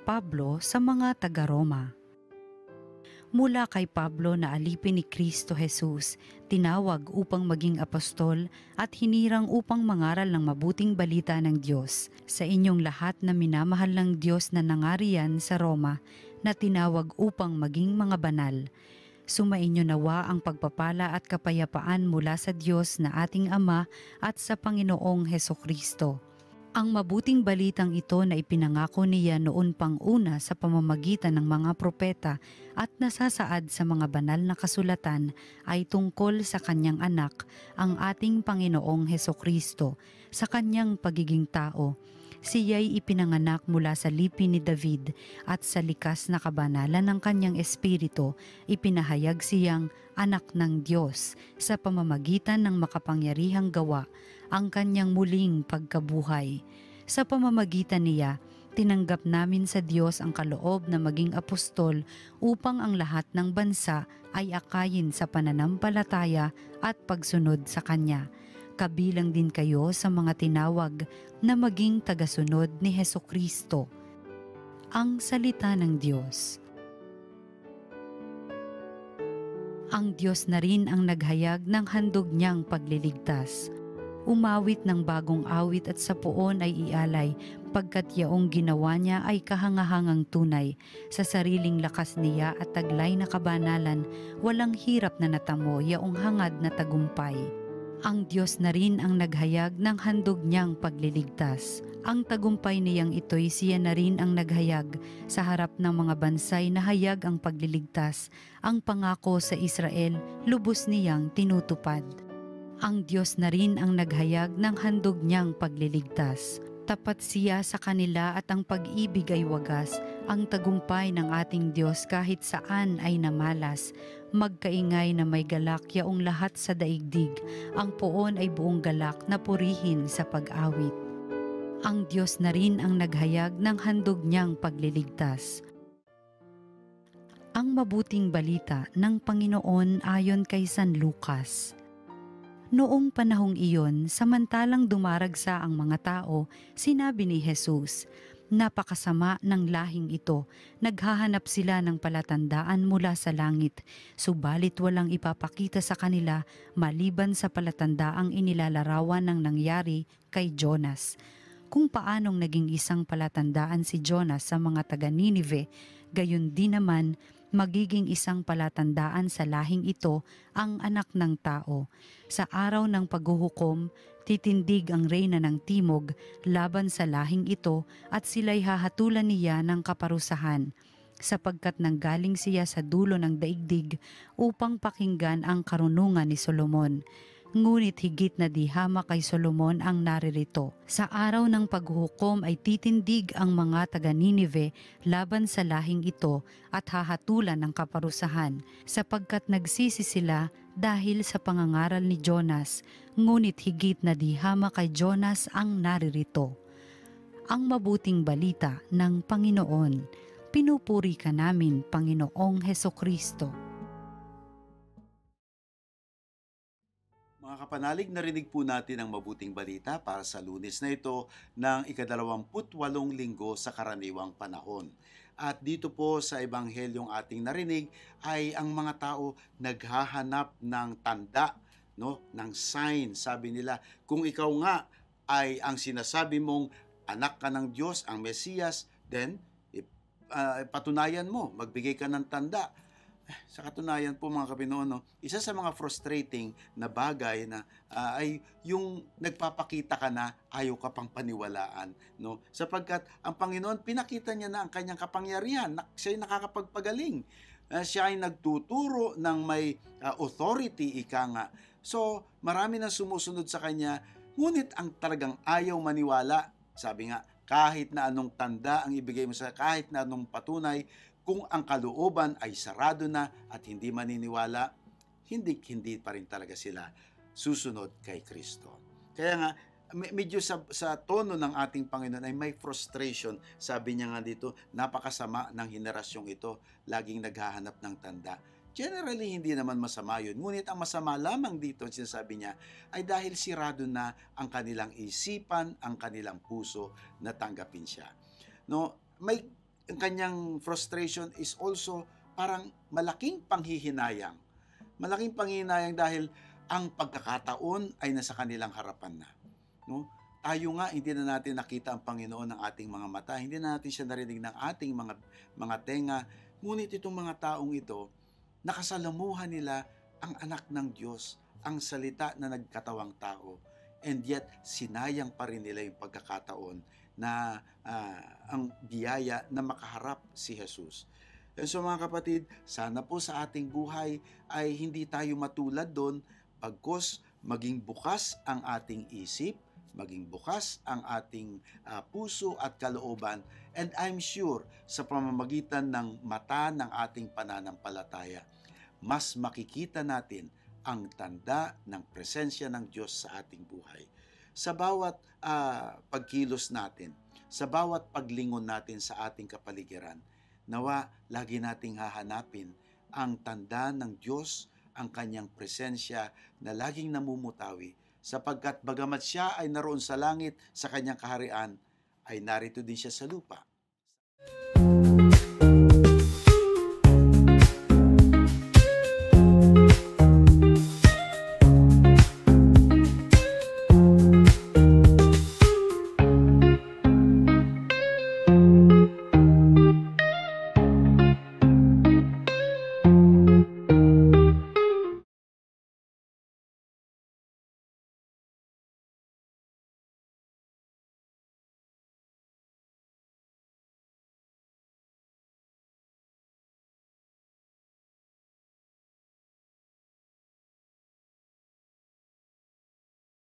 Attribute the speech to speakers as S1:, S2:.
S1: Pablo sa mga taga-Roma. Mula kay Pablo na alipin ni Kristo Jesus, tinawag upang maging apostol at hinirang upang mangaral ng mabuting balita ng Diyos sa inyong lahat na minamahal ng Diyos na nangarian sa Roma, na tinawag upang maging mga banal. Sumainyo nawa ang pagpapala at kapayapaan mula sa Diyos na ating Ama at sa Panginoong Hesukristo. Ang mabuting balitang ito na ipinangako niya noon pang una sa pamamagitan ng mga propeta at nasasaad sa mga banal na kasulatan ay tungkol sa kanyang anak, ang ating Panginoong Hesukristo, sa kanyang pagiging tao. Siya'y ipinanganak mula sa lipi ni David at sa likas na kabanalan ng kanyang espiritu, ipinahayag siyang anak ng Diyos sa pamamagitan ng makapangyarihang gawa, ang kanyang muling pagkabuhay. Sa pamamagitan niya, tinanggap namin sa Diyos ang kaloob na maging apostol upang ang lahat ng bansa ay akayin sa pananampalataya at pagsunod sa Kanya. Kabilang din kayo sa mga tinawag na maging tagasunod ni Hesukristo. Ang salita ng Diyos. Ang Diyos na rin ang naghayag ng handog niyang pagliligtas. Umawit ng bagong awit at sa puon ay ialay, pagkat yaong ginawa niya ay kahangahangang tunay. Sa sariling lakas niya at taglay na kabanalan, walang hirap na natamo yaong hangad na tagumpay. Ang Diyos na rin ang naghayag ng handog niyang pagliligtas. Ang tagumpay niyang ito'y siya na rin ang naghayag sa harap ng mga bansay na hayag ang pagliligtas. Ang pangako sa Israel, lubos niyang tinutupad. Ang Diyos na rin ang naghayag ng handog niyang pagliligtas. Tapat siya sa kanila at ang pag-ibig ay wagas. Ang tagumpay ng ating Diyos kahit saan ay namalas. Magkaingay na may galak yaong lahat sa daigdig. Ang poon ay buong galak na purihin sa pag-awit. Ang Diyos na rin ang naghayag ng handog niyang pagliligtas. Ang mabuting balita ng Panginoon ayon kay San Lucas. Noong panahong iyon, samantalang dumaragsa ang mga tao, sinabi ni Jesus, "Napakasama ng lahing ito, naghahanap sila ng palatandaan mula sa langit, subalit walang ipapakita sa kanila maliban sa palatandaang inilalarawan ng nangyari kay Jonas." Kung paanong naging isang palatandaan si Jonas sa mga taga-Ninive, gayon din naman magiging isang palatandaan sa lahing ito ang anak ng tao. Sa araw ng paghuhukom, titindig ang reyna ng timog laban sa lahing ito at sila'y hahatulan niya ng kaparusahan, sapagkat nanggaling siya sa dulo ng daigdig upang pakinggan ang karunungan ni Solomon. Ngunit higit na dihama kay Solomon ang naririto. Sa araw ng paghuhukom ay titindig ang mga taga-Ninive laban sa lahing ito at hahatulan ng kaparusahan, sapagkat nagsisi sila dahil sa pangangaral ni Jonas, ngunit higit na dihama kay Jonas ang naririto. Ang mabuting balita ng Panginoon. Pinupuri ka namin, Panginoong Hesukristo.
S2: Mga kapanalig, narinig po natin ang mabuting balita para sa Lunes na ito ng ika-28 linggo sa karaniwang panahon. At dito po sa Ebanghelyong ating narinig ay ang mga tao naghahanap ng tanda, ng sign. Sabi nila, kung ikaw nga ay ang sinasabi mong anak ka ng Diyos, ang Mesiyas, then patunayan mo, magbigay ka ng tanda. Sa katunayan po mga Kapinoon, isa sa mga frustrating na bagay na ay yung nagpapakita ka na ayaw ka pang paniwalaan. Sapagkat ang Panginoon, pinakita niya na ang kanyang kapangyarihan. Siya ay nakakapagpagaling. Siya ay nagtuturo ng may authority, ika nga. So, marami na sumusunod sa kanya, ngunit ang talagang ayaw maniwala. Sabi nga, kahit na anong tanda ang ibigay mo sa kahit na anong patunay, kung ang kalooban ay sarado na at hindi maniniwala, hindi pa rin talaga sila susunod kay Kristo. Kaya nga, medyo sa tono ng ating Panginoon ay may frustration. Sabi niya nga dito, napakasama ng henerasyong ito, laging naghahanap ng tanda. Generally, hindi naman masama yun. Ngunit ang masama lamang dito, sinasabi niya, ay dahil sirado na ang kanilang isipan, ang kanilang puso na tanggapin siya. ang kanyang frustration is also parang malaking panghihinayang. Malaking panghihinayang dahil ang pagkakataon ay nasa kanilang harapan na. No? Tayo nga, hindi na natin nakita ang Panginoon ng ating mga mata, hindi na natin siya narinig ng ating mga tenga, ngunit itong mga taong ito, nakasalamuhan nila ang anak ng Diyos, ang salita na nagkatawang tao, and yet sinayang pa rin nila yung pagkakataon na ang biyaya na makaharap si Jesus. And so mga kapatid, sana po sa ating buhay ay hindi tayo matulad doon, pagkos maging bukas ang ating isip, maging bukas ang ating puso at kalooban, and I'm sure sa pamamagitan ng mata ng ating pananampalataya, mas makikita natin ang tanda ng presensya ng Diyos sa ating buhay. Sa bawat pagkilos natin, sa bawat paglingon natin sa ating kapaligiran, nawa lagi nating hahanapin ang tanda ng Diyos, ang kanyang presensya na laging namumutawi, sapagkat bagamat siya ay naroon sa langit sa kanyang kaharian, ay narito din siya sa lupa.